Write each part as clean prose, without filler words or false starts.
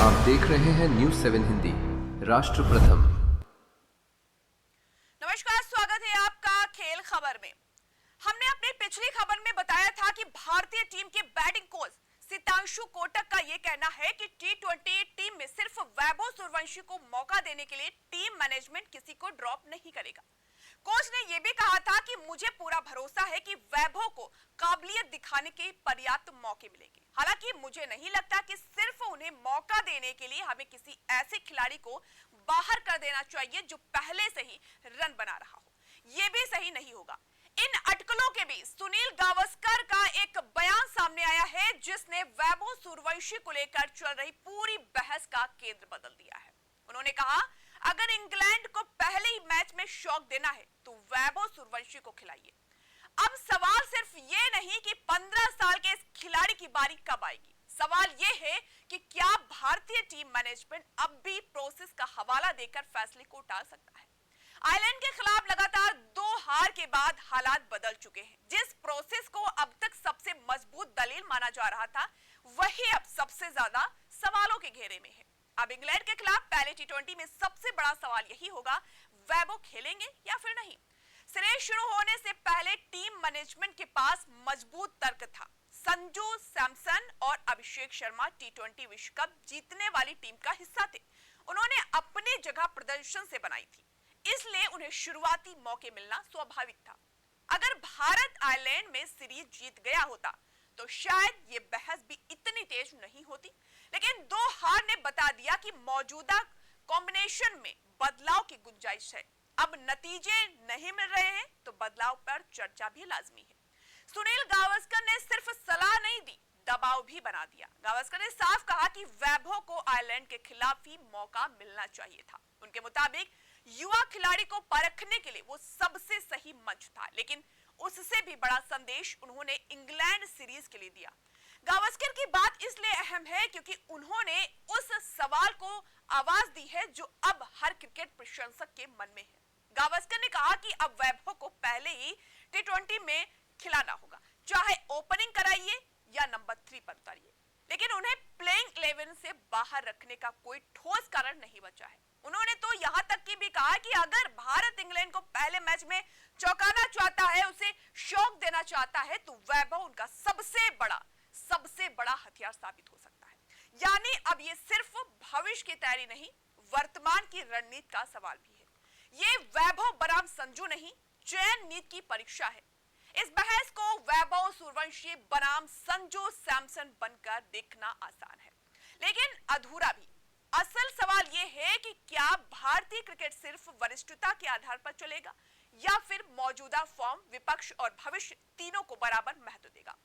आप देख रहे हैं न्यूज़ 7 हिंदी, राष्ट्र प्रथम। नमस्कार, स्वागत है आपका खेल खबर में। हमने अपनी पिछली खबर में बताया था कि भारतीय टीम के बैटिंग कोच सितांशु कोटक का यह कहना है कि टी20 टीम में सिर्फ वैभव सूर्यवंशी को मौका देने के लिए टीम मैनेजमेंट किसी को ड्रॉप नहीं करेगा। कोच ने यह भी कहा था कि मुझे पूरा भरोसा है कि वैभव को काबिलियत दिखाने के पर्याप्त मौके मिलेंगे। हालांकि मुझे नहीं लगता कि सिर्फ उन्हें मौका देने के लिए हमें किसी ऐसे खिलाड़ी को बाहर कर देना चाहिए जो पहले से ही रन बना रहा हो। यह भी सही नहीं होगा। इन अटकलों के बीच सुनील गावस्कर का एक बयान सामने आया है जिसने वैभव सूर्यवंशी को लेकर चल रही पूरी बहस का केंद्र बदल दिया है। उन्होंने कहा, अगर इंग्लैंड को पहले ही मैच में शॉक देना है तो वैभव सूर्यवंशी को खिलाइए। अब सवाल सिर्फ ये नहीं कि 15 साल के इस खिलाड़ी की बारी कब आएगी, सवाल ये है कि क्या भारतीय टीम मैनेजमेंट अब भी प्रोसेस का हवाला देकर फैसले को टाल सकता है। आयरलैंड के खिलाफ लगातार 2 हार के बाद हालात बदल चुके हैं। जिस प्रोसेस को अब तक सबसे मजबूत दलील माना जा रहा था, वही अब सबसे ज्यादा सवालों के घेरे में है। अब इंग्लैंड के खिलाफ पहले टी20 में सबसे बड़ा सवाल यही होगा, वैभव खेलेंगे या फिर नहीं। सीरीज शुरू होने से पहले टीम मैनेजमेंट के पास मजबूत तर्क था। संजू सैमसन और अभिषेक शर्मा टी20 विश्व कप जीतने वाली टीम का हिस्सा थे। उन्होंने अपनी जगह प्रदर्शन से बनाई थी, इसलिए उन्हें शुरुआती मौके मिलना स्वाभाविक था। अगर भारत आयरलैंड में सीरीज जीत गया होता तो शायद ये बहस भी इतनी तेज नहीं होती, लेकिन 2 हार ने बता दिया कि मौजूदा कॉम्बिनेशन में बदलाव की गुंजाइश है। अब नतीजे नहीं मिल रहे हैं तो बदलाव पर चर्चा भी लाजमी है। सुनील गावस्कर ने सिर्फ सलाह नहीं दी, दबाव भी बना दिया। गावस्कर ने साफ कहा कि वैभव को आयरलैंड के खिलाफ ही मौका मिलना चाहिए था। उनके मुताबिक युवा खिलाड़ी को परखने के लिए वो सबसे सही मंच था, लेकिन उससे भी बड़ा संदेश उन्होंने इंग्लैंड सीरीज के लिए दिया। गावस्कर की बात इसलिए अहम है क्योंकि उन्होंने उस सवाल को आवाज दी है जो अब हर क्रिकेट प्रशंसक के मन में है। गावस्कर ने कहा कि अब वैभव को पहले ही टी20 में खिलाना होगा, चाहे ओपनिंग कराइए या नंबर 3 पर उतारिए, लेकिन उन्हें प्लेइंग 11 से बाहर रखने का कोई ठोस कारण नहीं बचा है। उन्होंने तो यहां तक की भी कहा कि अगर भारत इंग्लैंड को पहले मैच में चौंकाना चाहता है, उसे शॉक देना चाहता है, तो वैभव उनका सबसे बड़ा हथियार साबित हो सकता है। यानी अब ये सिर्फ भविष्य की तैयारी नहीं, वर्तमान की रणनीति का सवाल भी है। ये वैभव बनाम संजू नहीं, चयन नीति की परीक्षा है। इस बहस को वैभव सूर्यवंशी बनाम संजू सैमसन बनकर देखना आसान है, लेकिन अधूरा भी। असल सवाल यह है कि क्या भारतीय क्रिकेट सिर्फ वरिष्ठता के आधार पर चलेगा या फिर मौजूदा फॉर्म, विपक्ष और भविष्य तीनों को बराबर महत्व देगा।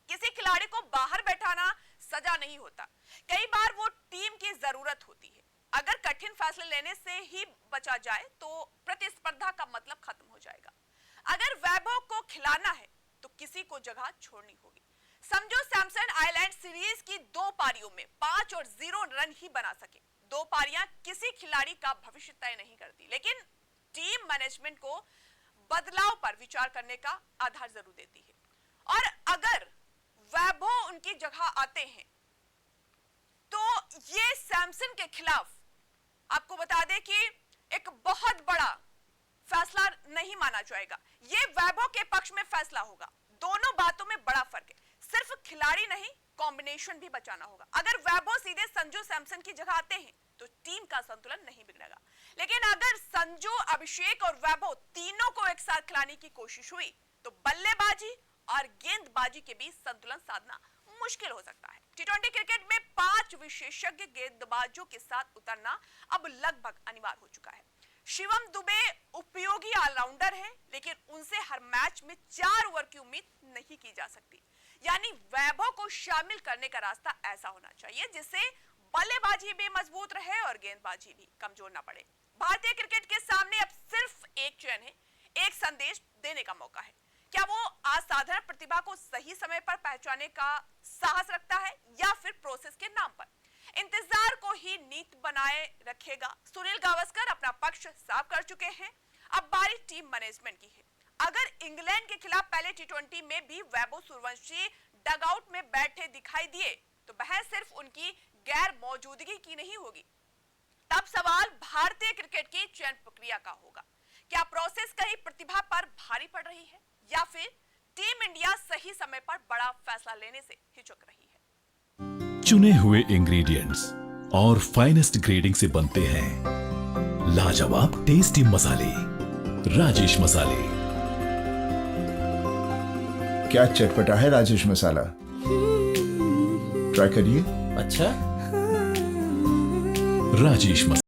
किसी खिलाड़ी को बाहर बैठाना सजा नहीं होता, कई बार वो टीम की जरूरत होती है। अगर कठिन फैसले लेने से ही बचा जाए तो प्रतिस्पर्धा का मतलब खत्म हो जाएगा। अगर वैभव को खिलाना है तो किसी को जगह छोड़नी होगी। संजू सैमसन आयरलैंड सीरीज की 2 पारियों में 5 और 0 रन ही बना सके। 2 पारियां किसी खिलाड़ी का भविष्य तय नहीं करती, लेकिन टीम मैनेजमेंट को बदलाव पर विचार करने का आधार जरूर देती है। और अगर वैभव उनकी जगह आते हैं तो ये सैमसन के खिलाफ आपको बता दें कि एक बहुत बड़ा फैसला नहीं माना जाएगा। ये वैभव के पक्ष में फैसला होगा। दोनों बातों में बड़ा फर्क है। सिर्फ खिलाड़ी नहीं, कॉम्बिनेशन भी बचाना होगा। अगर वैभव सीधे संजू सैमसन की जगह आते हैं तो टीम का संतुलन नहीं बिगड़ेगा, लेकिन अगर संजू, अभिषेक और वैभव तीनों को एक साथ खिलाने की कोशिश हुई तो बल्लेबाजी और गेंदबाजी के बीच संतुलन साधना मुश्किल हो सकता है। टी20 क्रिकेट में 5 विशेषज्ञ गेंदबाजों के साथ उतरना अब लगभग अनिवार्य हो चुका है। शिवम दुबे उपयोगी ऑलराउंडर हैं, लेकिन उनसे हर मैच में 4 ओवर की उम्मीद नहीं की जा सकती। यानी वैभव को शामिल करने का रास्ता ऐसा होना चाहिए जिससे बल्लेबाजी भी मजबूत रहे और गेंदबाजी भी कमजोर ना पड़े। भारतीय क्रिकेट के सामने अब सिर्फ एक चयन है, एक संदेश देने का मौका है। क्या वो असाधारण प्रतिभा को सही समय पर पहचानने का साहस रखता है या फिर प्रोसेस के नाम पर इंतजार को ही नीति बनाए रखेगा। सुनील गावस्कर अपना पक्ष साफ कर चुके हैं, अब बारी टीम मैनेजमेंट की है। अगर इंग्लैंड के खिलाफ पहले टी20 में भी वैभव सूर्यवंशी डगआउट में बैठे दिखाई दिए तो बहस सिर्फ उनकी गैर मौजूदगी की नहीं होगी। तब सवाल भारतीय क्रिकेट की चयन प्रक्रिया का होगा। क्या प्रोसेस कहीं प्रतिभा पर भारी पड़ रही है या फिर टीम इंडिया सही समय पर बड़ा फैसला लेने से हिचक रही है? चुने हुए इंग्रेडिएंट्स और फाइनेस्ट ग्रेडिंग से बनते हैं लाजवाब टेस्टी मसाले, राजेश मसाले। क्या चटपटा है राजेश मसाला, ट्राई करिए। अच्छा, राजेश मसाला।